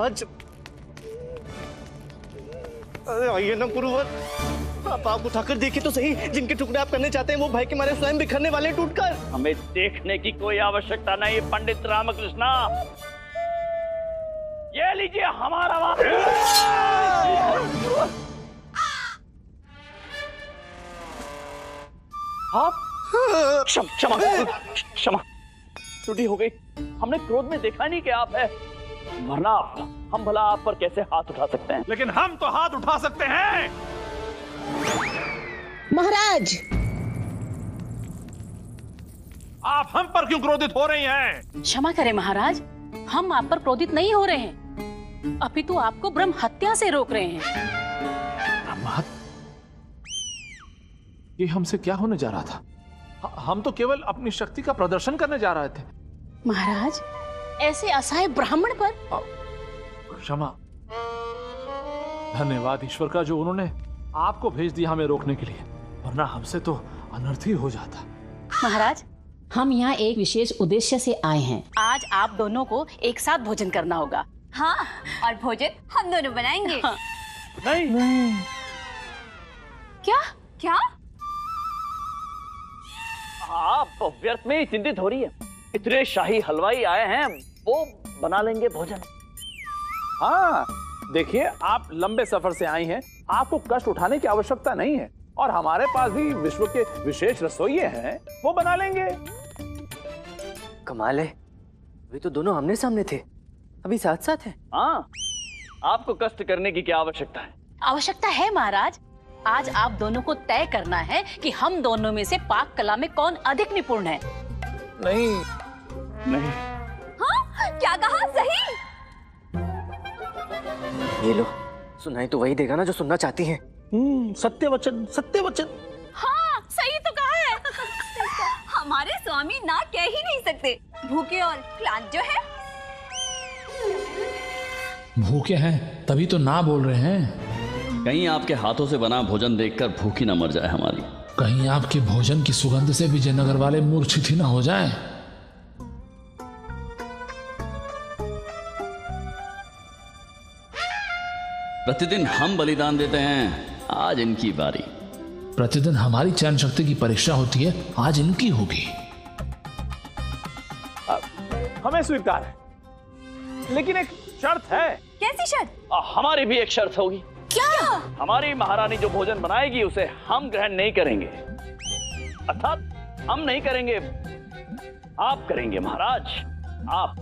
महाराज, अरे आइए ना गुरुवर, आप उठाकर देखिए तो सही, जिनके टुकड़े आप करने चाहते हैं वो भाई के मारे स्वयं बिखरने वाले टूटकर। हमें देखने की कोई आवश्यकता नहीं पंडित रामकृष्णा, ये लीजिए हमारा आप क्षमा क्षमा, त्रुटि हो गई। हमने क्रोध में देखा नहीं कि आप है, वरना हम भला आप पर कैसे हाथ उठा सकते हैं। लेकिन हम तो हाथ उठा सकते हैं। महाराज, आप हम पर क्यों क्रोधित हो रही हैं? क्षमा करें महाराज, हम आप पर क्रोधित नहीं हो रहे हैं, अपितु आपको ब्रह्म हत्या से रोक रहे हैं। ये हमसे क्या होने जा रहा था? हम तो केवल अपनी शक्ति का प्रदर्शन करने जा रहे थे। महाराज, ऐसे असहाय ब्राह्मण पर क्षमा, धन्यवाद ईश्वर का जो उन्होंने आपको भेज दिया हमें रोकने के लिए, वरना हमसे तो अनर्थ ही हो जाता। महाराज, हम यहाँ एक विशेष उद्देश्य से आए हैं। आज आप दोनों को एक साथ भोजन करना होगा। हाँ, और भोजन हम दोनों बनाएंगे। हाँ। नहीं। क्या क्या? आप व्यर्थ में ही चिंतित हो रही है, इतने शाही हलवाई आए हैं, वो बना लेंगे भोजन। हाँ, देखिए आप लंबे सफर से आई हैं, आपको कष्ट उठाने की आवश्यकता नहीं है, और हमारे पास भी विश्व के विशेष रसोइये हैं, वो बना लेंगे। कमाल है, अभी तो दोनों आमने सामने थे, अभी साथ साथ हैं। हाँ, आपको कष्ट करने की क्या आवश्यकता है? आवश्यकता है महाराज, आज आप दोनों को तय करना है कि हम दोनों में से पाक कला में कौन अधिक निपुण है। नहीं। हाँ, क्या कहा? सही। ये लो, सुनाई तो वही देगा ना जो सुनना चाहती हैं। सत्य वचन, सत्य वचन। हाँ, सही तो कहा है। हमारे स्वामी ना कह ही नहीं सकते, भूखे और क्लांत जो है। भूखे हैं तभी तो ना बोल रहे हैं। कहीं आपके हाथों से बना भोजन देखकर भूखी न मर जाए हमारी। कहीं आपके भोजन की सुगंध से विजयनगर वाले मूर्छित ही ना हो जाएं। प्रतिदिन हम बलिदान देते हैं, आज इनकी बारी। प्रतिदिन हमारी चयन शक्ति की परीक्षा होती है, आज इनकी होगी। हमें स्वीकार है, लेकिन एक शर्त है। कैसी शर्त? हमारी भी एक शर्त होगी। क्या? हमारी महारानी जो भोजन बनाएगी उसे हम ग्रहण नहीं करेंगे, अर्थात हम नहीं करेंगे, आप करेंगे महाराज, आप।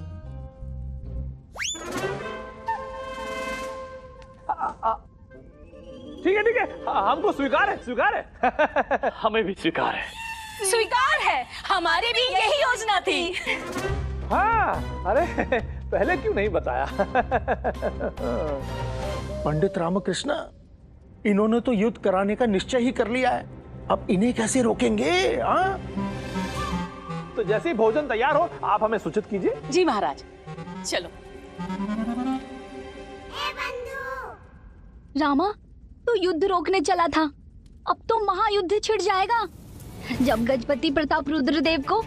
ठीक है, हमको स्वीकार है। हमें भी स्वीकार है। स्वीकार है, हमारी भी यही योजना थी। हाँ, अरे पहले क्यों नहीं बताया? पंडित रामकृष्ण, इन्होंने तो युद्ध कराने का निश्चय ही कर लिया है, अब इन्हें कैसे रोकेंगे? हाँ? तो जैसे ही भोजन तैयार हो आप हमें सूचित कीजिए। जी महाराज, चलो। रामा, तू युद्ध रोकने चला था, अब तो महायुद्ध छिड़ जाएगा। जब गजपति प्रताप रुद्रदेव को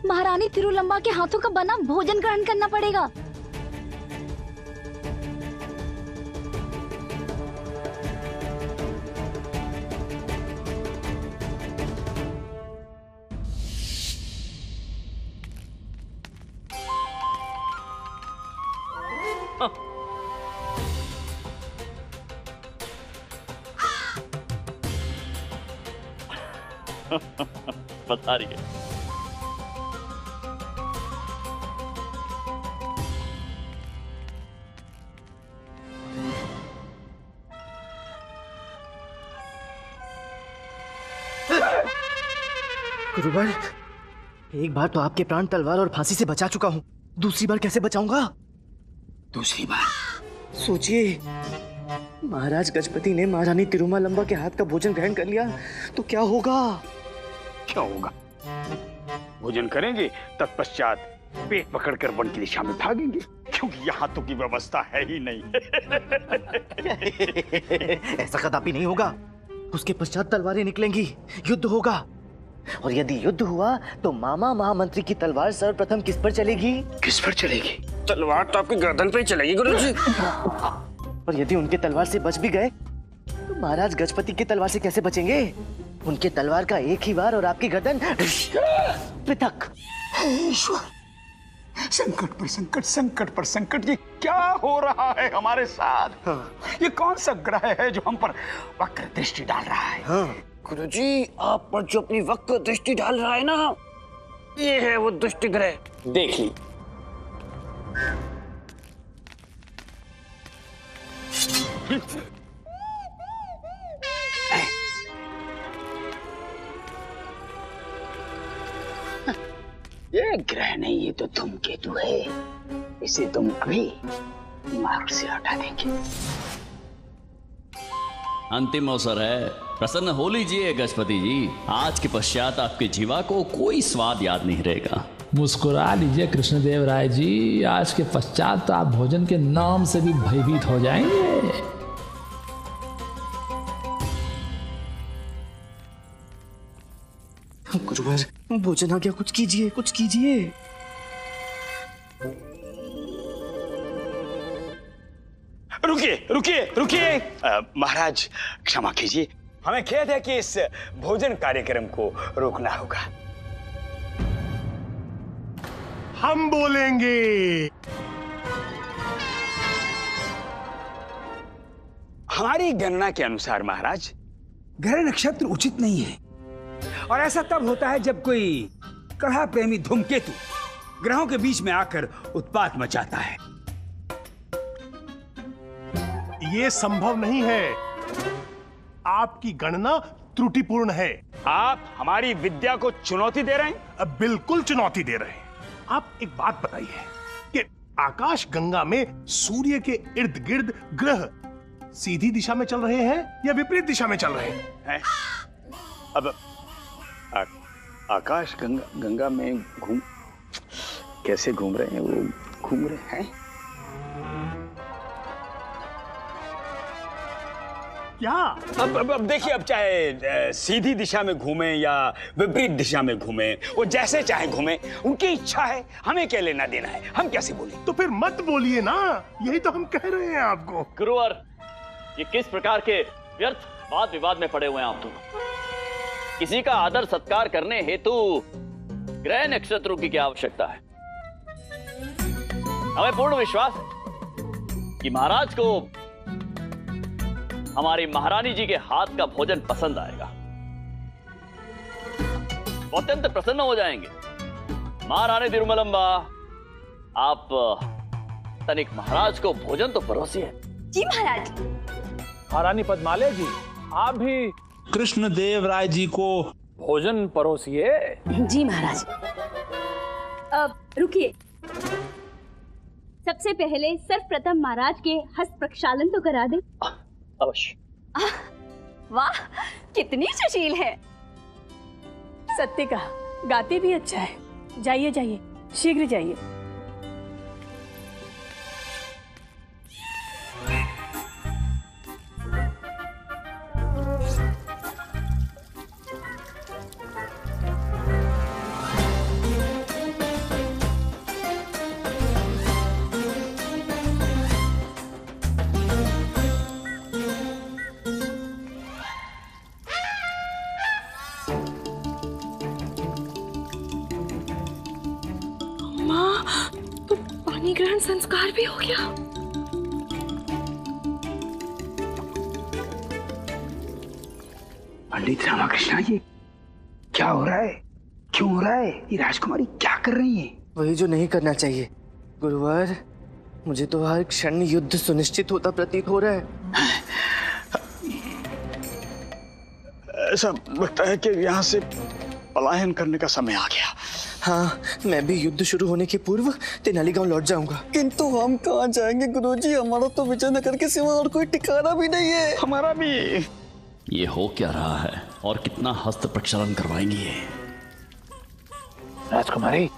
महारानी तिरुलंबा के हाथों का बना भोजन ग्रहण करना पड़ेगा। बता रही है। गुरुवर, एक बार तो आपके प्राण तलवार और फांसी से बचा चुका हूँ, दूसरी बार कैसे बचाऊंगा? दूसरी बार सोचिए, महाराज गजपति ने महारानी तिरुमालंबा के हाथ का भोजन ग्रहण कर लिया तो क्या होगा? क्या होगा? भोजन करेंगे, तत्पश्चात पेट पकड़कर वन की दिशा में भागेंगे, क्योंकि यहाँ तो की व्यवस्था है ही नहीं। ऐसा कदापि नहीं होगा। उसके पश्चात तलवारें निकलेंगी, युद्ध होगा, और यदि युद्ध हुआ तो मामा महामंत्री की तलवार सर्वप्रथम किस पर चलेगी? किस पर चलेगी? तलवार तो आपकी गर्दन पे ही चलेगी गुरुजी। और यदि उनके तलवार से बच भी गए तो महाराज गजपति की तलवार से कैसे बचेंगे? उनके तलवार का एक ही वार और आपकी गर्दन पृथक। संकट पर संकट, संकट पर संकट, ये क्या हो रहा है हमारे साथ? हाँ। ये कौन सा ग्रह है जो हम पर वक्र दृष्टि डाल रहा है? हाँ। गुरुजी, आप पर जो अपनी वक्र दृष्टि डाल रहा है ना, ये है वो दुष्ट ग्रह। देख ली। ये ग्रह नहीं, ये तो धूमकेतु है। इसे तुम अभी मार्ग से हटा देंगे। अंतिम अवसर है, प्रसन्न हो लीजिए गजपति जी। आज के पश्चात आपके जीवा को कोई स्वाद याद नहीं रहेगा। मुस्कुरा लीजिए कृष्णदेव राय जी, आज के पश्चात आप भोजन के नाम से भी भयभीत हो जाएंगे। गुरुवर, भोजन आ गया, कुछ कीजिए, कुछ कीजिए। रुकिए रुकिए रुकिए, महाराज क्षमा कीजिए, हमें खेद है कि इस भोजन कार्यक्रम को रोकना होगा। हम बोलेंगे। हमारी गणना के अनुसार महाराज, ग्रह नक्षत्र उचित नहीं है, और ऐसा तब होता है जब कोई कड़ा प्रेमी धूमकेतु ग्रहों के बीच में आकर उत्पात मचाता है। ये संभव नहीं है। आपकी गणना त्रुटिपूर्ण है। आप हमारी विद्या को चुनौती दे रहे हैं? अब बिल्कुल चुनौती दे रहे हैं। आप एक बात बताइए कि आकाश गंगा में सूर्य के इर्द गिर्द ग्रह सीधी दिशा में चल रहे हैं या विपरीत दिशा में चल रहे हैं? अब आकाश गंगा में कैसे घूम रहे हैं? वो घूम रहे हैं क्या? अब देखिए, अब चाहे सीधी दिशा में घूमे या विपरीत दिशा में घूमे, वो जैसे चाहे घूमे, उनकी इच्छा है, हमें क्या लेना देना है? हम कैसे बोले? तो फिर मत बोलिए ना, यही तो हम कह रहे हैं आपको। गुरुवर, ये किस प्रकार के व्यर्थ वाद विवाद में पड़े हुए हैं आप दोनों? किसी का आदर सत्कार करने हेतु ग्रह नक्षत्रों की क्या आवश्यकता है? हमें पूर्ण विश्वास है कि महाराज को हमारी महारानी जी के हाथ का भोजन पसंद आएगा। वो अत्यंत प्रसन्न हो जाएंगे। महारानी तिरुमलंबा, आप तनिक महाराज को भोजन तो परोसिए। जी महाराज। महारानी पद्मालय जी, आप भी कृष्णदेव राय जी को भोजन परोसिए। जी महाराज। रुकिए, सबसे पहले सर्वप्रथम महाराज के हस्त प्रक्षालन तो करा दे। अवश्य। वाह, कितनी सुशील है। सत्य कहा, गाते भी अच्छा है। जाइए जाइए, शीघ्र जाइए। ग्रहण संस्कार भी हो गया। पंडित रामाकृष्णा, ये क्या हो रहा है? क्यों हो रहा है? ये राजकुमारी क्या कर रही है? वही जो नहीं करना चाहिए गुरुवर। मुझे तो हर क्षण युद्ध सुनिश्चित होता प्रतीत हो रहा है। ऐसा लगता है कि यहाँ से पलायन करने का समय आ गया। हाँ, मैं भी युद्ध शुरू होने के पूर्व तेनाली गांव लौट जाऊंगा। किंतु हम कहाँ जाएंगे गुरुजी? हमारा तो विजयनगर के सिवा और कोई ठिकाना भी नहीं है। हमारा भी। ये हो क्या रहा है और कितना हस्त प्रक्षालन करवाएंगी ये? राजकुमारी,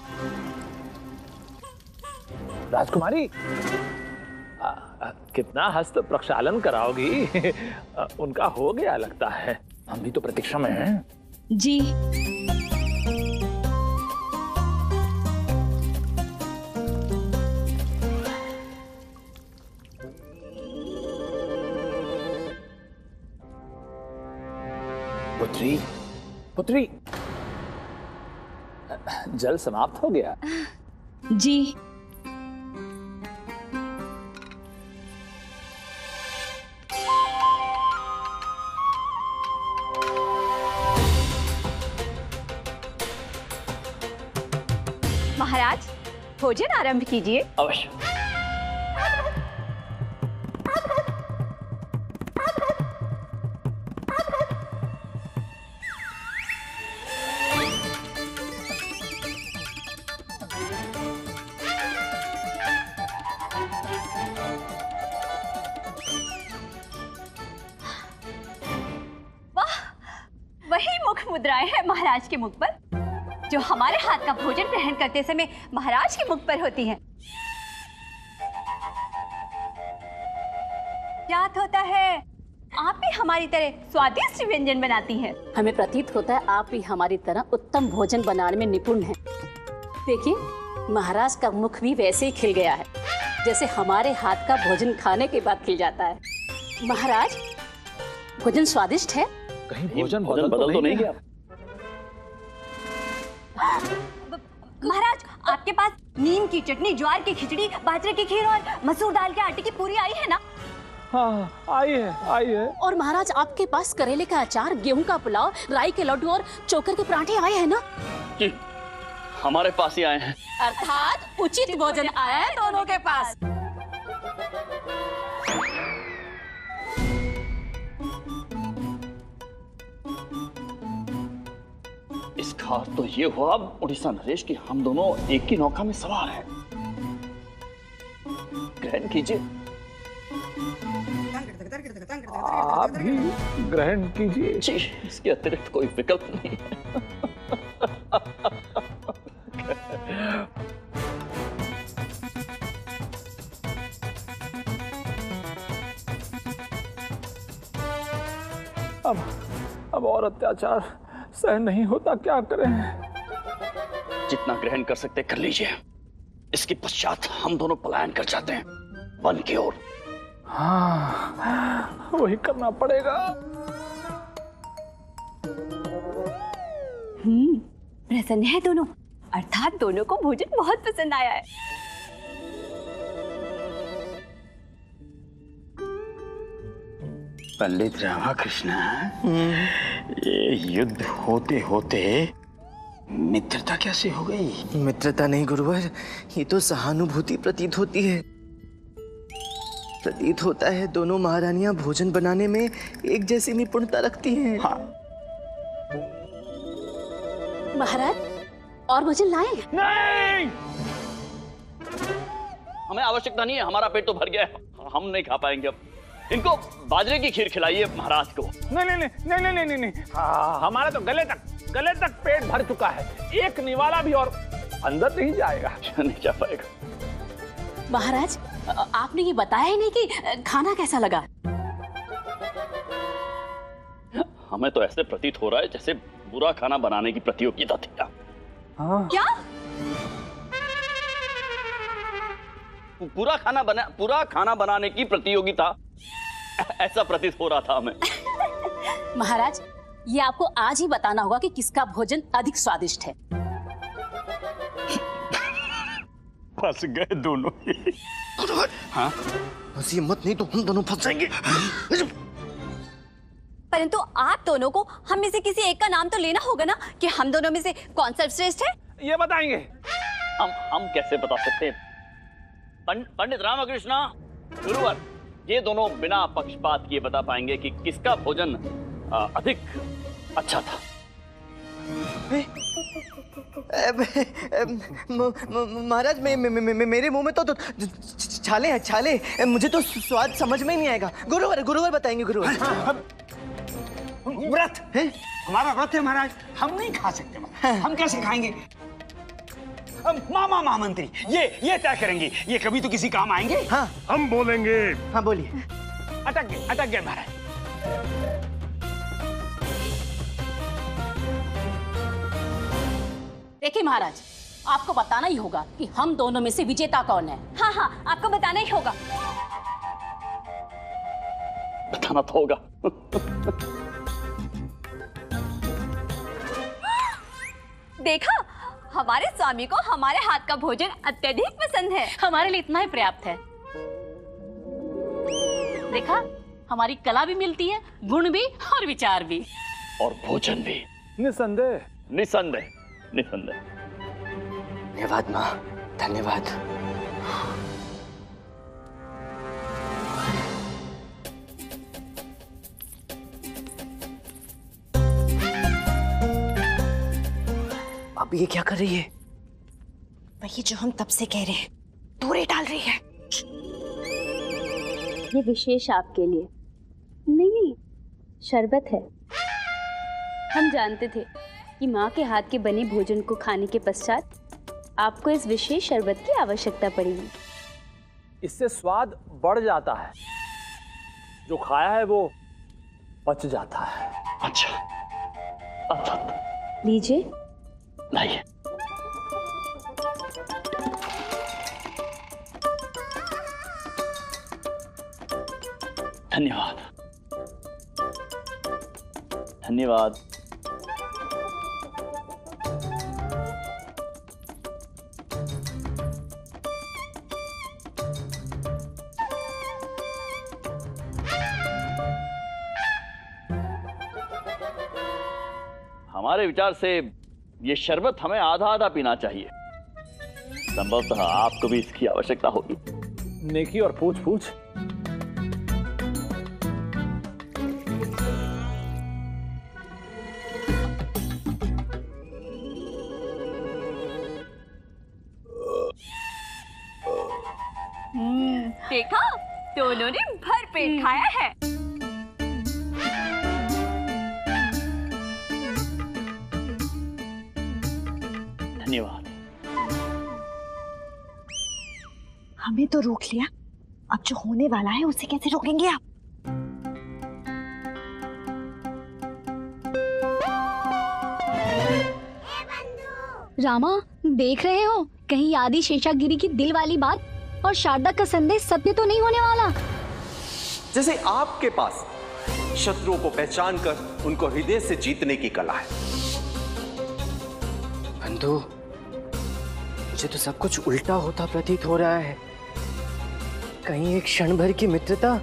राजकुमारी, कितना हस्त प्रक्षालन कराओगी? उनका हो गया लगता है। हम भी तो प्रतीक्षा में हैं। जी। पुत्री, पुत्री, जल समाप्त हो गया। जी। महाराज, भोजन आरंभ कीजिए। अवश्य। वही मुख मुद्राएं हैं महाराज के मुख पर, जो हमारे हाथ का भोजन ग्रहण करते समय महाराज के मुख पर होती हैं। याद होता है आप भी हमारी तरह स्वादिष्ट व्यंजन बनाती हैं। हमें प्रतीत होता है आप भी हमारी तरह उत्तम भोजन बनाने में निपुण हैं। देखिए, महाराज का मुख भी वैसे ही खिल गया है जैसे हमारे हाथ का भोजन खाने के बाद खिल जाता है। महाराज, भोजन स्वादिष्ट है? कहीं भोजन बदल तो नहीं गया? महाराज, आपके पास नीम की चटनी, ज्वार की खिचड़ी, बाजरे की खीर और मसूर दाल के आटे की पूरी आई है ना? हाँ, आई है, आई है। और महाराज, आपके पास करेले का अचार, गेहूं का पुलाव, राई के लड्डू और चोकर के पराठे आए हैं ना? जी, हमारे पास ही आए हैं। अर्थात उचित भोजन आया है दोनों के पास। इसका अर्थ तो ये हुआ उड़ीसा नरेश कि हम दोनों एक ही नौका में सवार हैं। ग्रहण कीजिए। आप भी ग्रहण कीजिए। जी, इसके अतिरिक्त कोई विकल्प नहीं है। अब और अत्याचार सहन नहीं होता, क्या करें? जितना ग्रहण कर सकते कर लीजिए। इसके पश्चात हम दोनों पलायन कर जाते हैं वन की ओर। हाँ, वही करना पड़ेगा। प्रसन्न है दोनों, अर्थात दोनों को भोजन बहुत पसंद आया है। पंडित रामाकृष्ण, ये युद्ध होते होते मित्रता कैसे हो गई? मित्रता नहीं गुरुवर, ये तो सहानुभूति प्रतीत होती है। प्रतीत होता है दोनों महारानियां भोजन बनाने में एक जैसी निपुणता रखती हैं। हाँ। महाराज, और भोजन लाए? नहीं, हमें आवश्यकता नहीं है, हमारा पेट तो भर गया है, हम नहीं खा पाएंगे अब। इनको बाजरे की खीर खिलाइए महाराज को। नहीं नहीं नहीं नहीं नहीं नहीं नहीं, हाँ, हमारा तो गले तक पेट भर चुका है। एक निवाला भी और अंदर नहीं जाएगा। नहीं जा पाएगा। महाराज, आपने ये बताया ही नहीं कि खाना कैसा लगा? हमें तो ऐसे प्रतीत हो रहा है जैसे बुरा खाना बनाने की प्रतियोगिता थी। हाँ। क्या? पूरा खाना बनाने की प्रतियोगिता, ऐसा प्रतीत हो रहा था हमें। महाराज, ये आपको आज ही बताना होगा कि किसका भोजन अधिक स्वादिष्ट है। फंस गए दोनों ही। हाँ? हंसी मत, नहीं तो हम दोनों फंस जाएंगे। परंतु आप दोनों को हम में से किसी एक का नाम तो लेना होगा ना, कि हम दोनों में से कौन सर्वश्रेष्ठ है? ये बताएंगे। हम कैसे बता सकते हैं? पंडित रामकृष्ण, गुरुवर, ये दोनों बिना पक्षपात किए बता पाएंगे कि किसका भोजन अधिक अच्छा था। महाराज, मेरे मुंह में तो छाले हैं, छाले। मुझे तो स्वाद समझ में ही नहीं आएगा। गुरुवर बताएंगे। गुरुवर, व्रत है, हमारा व्रत है महाराज, हम नहीं खा सकते। हम कैसे खाएंगे? मामा महामंत्री ये तय करेंगे, ये कभी तो किसी काम आएंगे। हाँ, हम बोलेंगे। हाँ, बोलिए। अटक गए महाराज। देखिए महाराज, आपको बताना ही होगा कि हम दोनों में से विजेता कौन है। हाँ, आपको बताना ही होगा। बताना तो होगा। देखा, हमारे स्वामी को हमारे हाथ का भोजन अत्यधिक पसंद है। हमारे लिए इतना ही पर्याप्त है। देखा, हमारी कला भी मिलती है, गुण भी और विचार भी, और भोजन भी। निसंदेह निसंदेह निसंदेह। धन्यवाद माँ, धन्यवाद। अब ये क्या कर रही है? वही जो हम तब से कह रहे हैं, दूरी डाल रही है। ये विशेष आपके लिए। नहीं, शरबत है। हम जानते थे कि माँ के हाथ के बने भोजन को खाने के पश्चात आपको इस विशेष शरबत की आवश्यकता पड़ेगी। इससे स्वाद बढ़ जाता है, जो खाया है वो पच जाता है। अच्छा, लीजिए। लाइए। धन्यवाद, धन्यवाद। हमारे विचार से ये शरबत हमें आधा आधा पीना चाहिए। संभवतः आपको भी इसकी आवश्यकता होगी। नेकी और पूछ पूछ। देखा, दोनों ने भर पेट खाया है। धन्यवाद। हमें तो रोक लिया, अब जो होने वाला है उसे कैसे रोकेंगे आप? रामा, देख रहे हो कहीं आदि शेषागिरी की दिल वाली बात और शारदा का संदेश सत्य तो नहीं होने वाला? जैसे आपके पास शत्रुओं को पहचान कर उनको हृदय से जीतने की कला है। बंधु, मुझे तो सब कुछ उल्टा होता प्रतीत हो रहा है। कहीं एक क्षण भर की मित्रता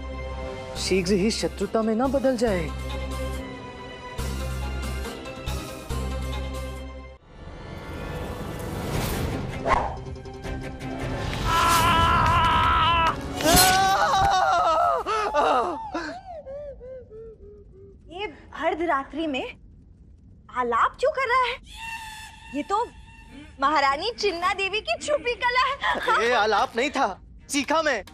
शीघ्र ही शत्रुता में ना बदल जाए। ये अर्धरात्रि में आलाप क्यों कर रहा है? ये तो महारानी चिन्ना देवी की छुपी कला है। ये आलाप नहीं था, सीखा मैं।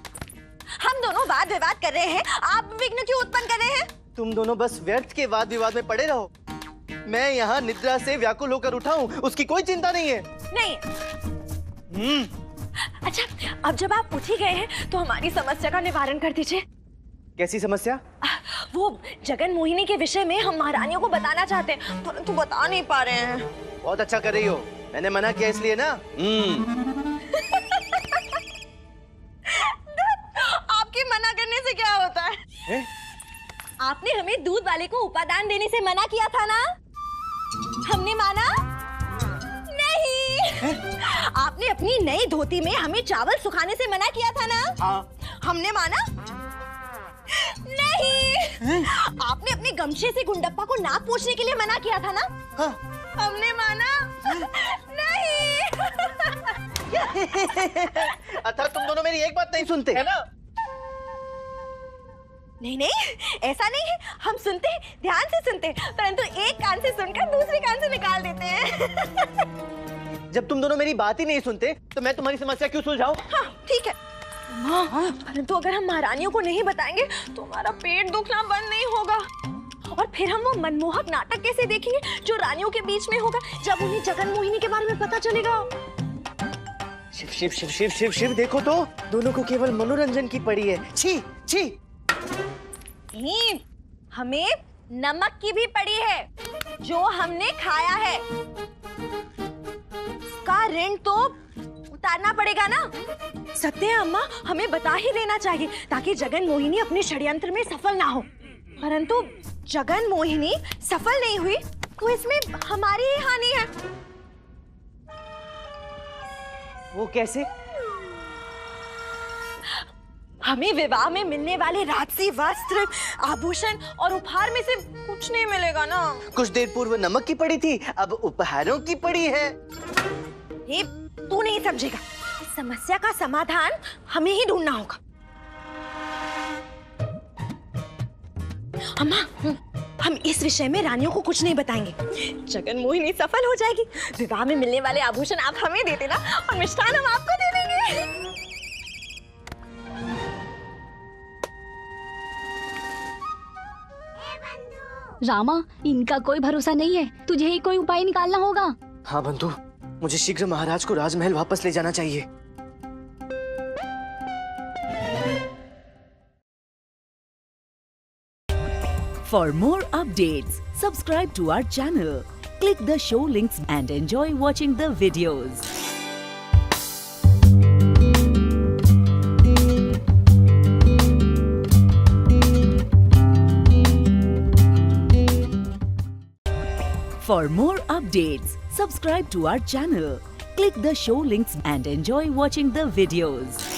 हम दोनों वाद विवाद कर रहे हैं, आप विघ्न क्यों उत्पन्न कर रहे हैं? तुम दोनों बस व्यर्थ के वाद विवाद में पड़े रहो। मैं यहाँ निद्रा से व्याकुल होकर उठा हूँ, उसकी कोई चिंता नहीं है। नहीं। अच्छा, अब जब आप उठ ही गए हैं तो हमारी समस्या का निवारण कर दीजिए। कैसी समस्या? वो जगन मोहिनी के विषय में हम महारानियों को बताना चाहते हैं, परंतु बता नहीं पा रहे हैं। बहुत अच्छा कर रही हो, मैंने मना किया इसलिए ना। आपके मना करने से क्या होता है? आपने हमें दूध वाले को उपादान देने से मना किया था ना? हमने माना नहीं। आपने अपनी नई धोती में हमें चावल सुखाने से मना किया था ना? हाँ। हमने माना नहीं। आपने अपने गमछे से गुंडप्पा को नाक पोंछने के लिए मना किया था ना? हाँ। हमने माना नहीं। अर्थात तुम दोनों मेरी एक बात नहीं सुनते है ना? नहीं नहीं, ऐसा नहीं है। हम सुनते हैं, ध्यान से सुनते हैं, परंतु एक कान से सुनकर दूसरे कान से निकाल देते हैं। जब तुम दोनों मेरी बात ही नहीं सुनते तो मैं तुम्हारी समस्या क्यों सुलझाऊं? हाँ, ठीक है। परंतु अगर हम महारानियों को नहीं बताएंगे तो हमारा पेट दुखना बंद नहीं होगा, और फिर हम वो मनमोहक नाटक कैसे देखेंगे जो रानियों के बीच में होगा जब उन्हें जगन मोहिनी के बारे में पता चलेगा। शिव शिव शिव शिव शिव शिव, देखो तो दोनों को केवल मनोरंजन की पड़ी है। छी छी। नहीं, हमें नमक की भी पड़ी है जो हमने खाया है। उसका ऋण तो उतारना पड़ेगा ना? सत्य है अम्मा, हमें बता ही देना चाहिए ताकि जगन मोहिनी अपने षड्यंत्र में सफल ना हो। परंतु जगन मोहिनी सफल नहीं हुई तो इसमें हमारी ही हानि है। वो कैसे? हमें विवाह में मिलने वाले राजसी वस्त्र, आभूषण और उपहार में से कुछ नहीं मिलेगा ना। कुछ देर पूर्व नमक की पड़ी थी, अब उपहारों की पड़ी है। ये तू नहीं समझेगा। इस समस्या का समाधान हमें ही ढूंढना होगा। अम्मा, हम इस विषय में रानियों को कुछ नहीं बताएंगे। जगन मोहिनी सफल हो जाएगी। विवाह में मिलने वाले आभूषण आप हमें दे देना और मिष्ठान हम आपको दे देंगे। रामा, इनका कोई भरोसा नहीं है, तुझे ही कोई उपाय निकालना होगा। हाँ बंधु, मुझे शीघ्र महाराज को राजमहल वापस ले जाना चाहिए। For more updates, subscribe to our channel, click the show links and enjoy watching the videos. For more updates, subscribe to our channel, click the show links and enjoy watching the videos.